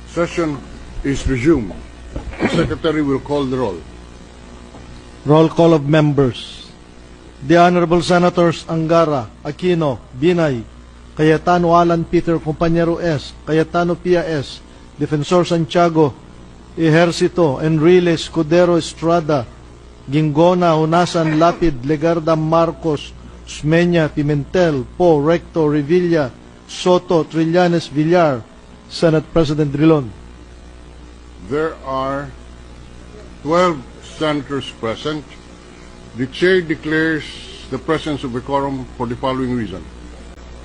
Session is resumed. The Secretary will call the roll. Roll call of members. The Honorable Senators Angara, Aquino, Binay, Cayetano Alan Peter Compañero S, Cayetano Pia S, Defensor Santiago, Ejercito, Enrile Escudero Estrada, Gingona, Hunasan, Lapid, Legarda, Marcos, Usmeña, Pimentel, Po, Recto, Revilla, Soto, Trillanes, Villar, Senate President Drilon. There are 12 senators present. The Chair declares the presence of a quorum for the following reason.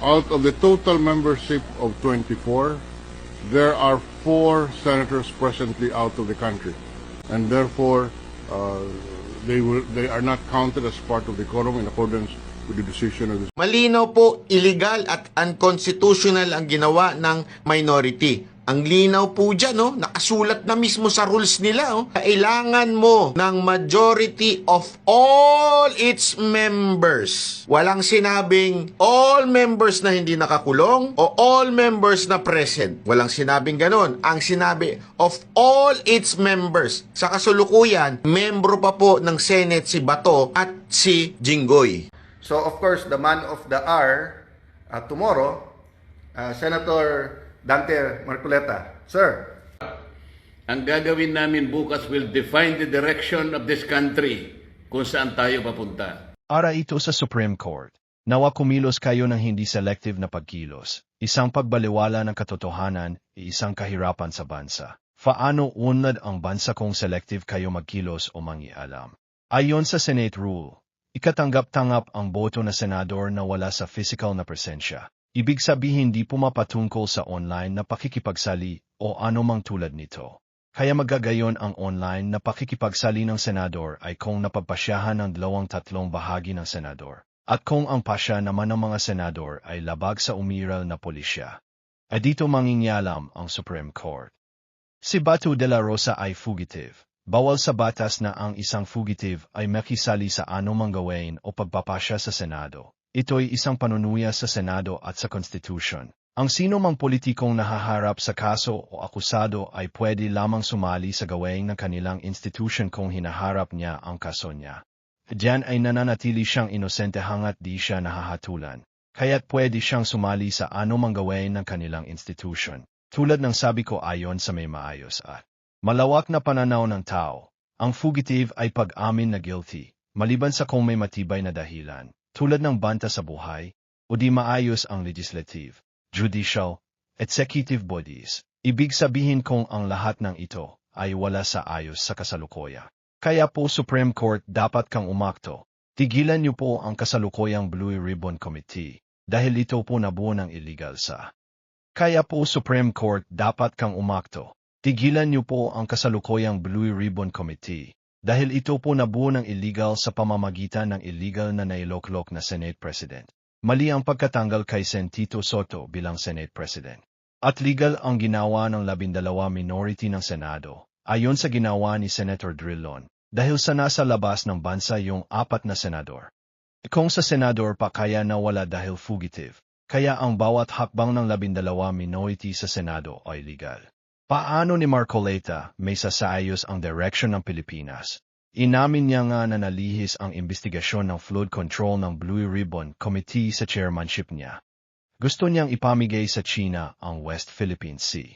Out of the total membership of 24, there are 4 senators presently out of the country, and therefore they are not counted as part of the quorum in accordance with the decision of the... Malinaw po, illegal at unconstitutional ang ginawa ng minority. Ang linaw po dyan, no? Nakasulat na mismo sa rules nila. Oh. Kailangan mo ng majority of all its members. Walang sinabing all members na hindi nakakulong o all members na present. Walang sinabing ganon. Ang sinabi of all its members. Sa kasulukuyan, membro pa po ng Senate si Bato at si Jinggoy. So of course, the man of the hour tomorrow, Senator Dante Marcoleta. Sir. Ang gagawin namin bukas will define the direction of this country kung saan tayo papunta. Para ito sa Supreme Court, nawa kumilos kayo ng hindi selective na pagkilos, isang pagbaliwala ng katotohanan, isang kahirapan sa bansa. Paano unlad ang bansa kung selective kayo magkilos o mangialam? Ayon sa Senate Rule, ikatanggap-tanggap ang boto na senador na wala sa physical na presensya. Ibig sabihin di pumapatungkol sa online na pakikipagsali o anumang tulad nito. Kaya magagayon ang online na pakikipagsali ng senador ay kung napagpasyahan ng 2/3 bahagi ng senador. At kung ang pasya naman ng mga senador ay labag sa umiral na pulisya. Ay dito mangingyalam ang Supreme Court. Si Bato de la Rosa ay fugitive. Bawal sa batas na ang isang fugitive ay makisali sa anumang gawain o pagpapasya sa Senado. Ito'y isang panunuya sa Senado at sa Constitution. Ang sino mang politikong nahaharap sa kaso o akusado ay pwede lamang sumali sa gawain ng kanilang institution kung hinaharap niya ang kaso niya. Diyan ay nananatili siyang inosente hangat di siya nahahatulan. Kaya't pwede siyang sumali sa anumang gawain ng kanilang institution. Tulad ng sabi ko ayon sa may maayos at malawak na pananaw ng tao, ang fugitive ay pag-amin na guilty, maliban sa kung may matibay na dahilan. Tulad ng banta sa buhay, o di maayos ang legislative, judicial, executive bodies. Ibig sabihin kung ang lahat ng ito ay wala sa ayos sa kasalukuyan. Kaya po Supreme Court dapat kang umakto. Tigilan niyo po ang kasalukuyang Blue Ribbon Committee dahil ito po nabuo ng illegal sa. Kaya po Supreme Court dapat kang umakto. Tigilan niyo po ang kasalukuyang Blue Ribbon Committee. Dahil ito po nabuo ng illegal sa pamamagitan ng illegal na nailoklok na Senate President. Mali ang pagkatanggal kay Sen. Tito Soto bilang Senate President. At legal ang ginawa ng 12 minority ng Senado, ayon sa ginawa ni Senator Drilon, dahil sa nasa labas ng bansa yung 4 na senador. Kung sa senador pa kaya nawala dahil fugitive, kaya ang bawat hakbang ng 12 minority sa Senado ay legal. Paano ni Marcoleta may sasayos ang direksyon ng Pilipinas? Inamin niya nga na nalihis ang investigasyon ng flood control ng Blue Ribbon Committee sa chairmanship niya. Gusto niyang ipamigay sa China ang West Philippine Sea.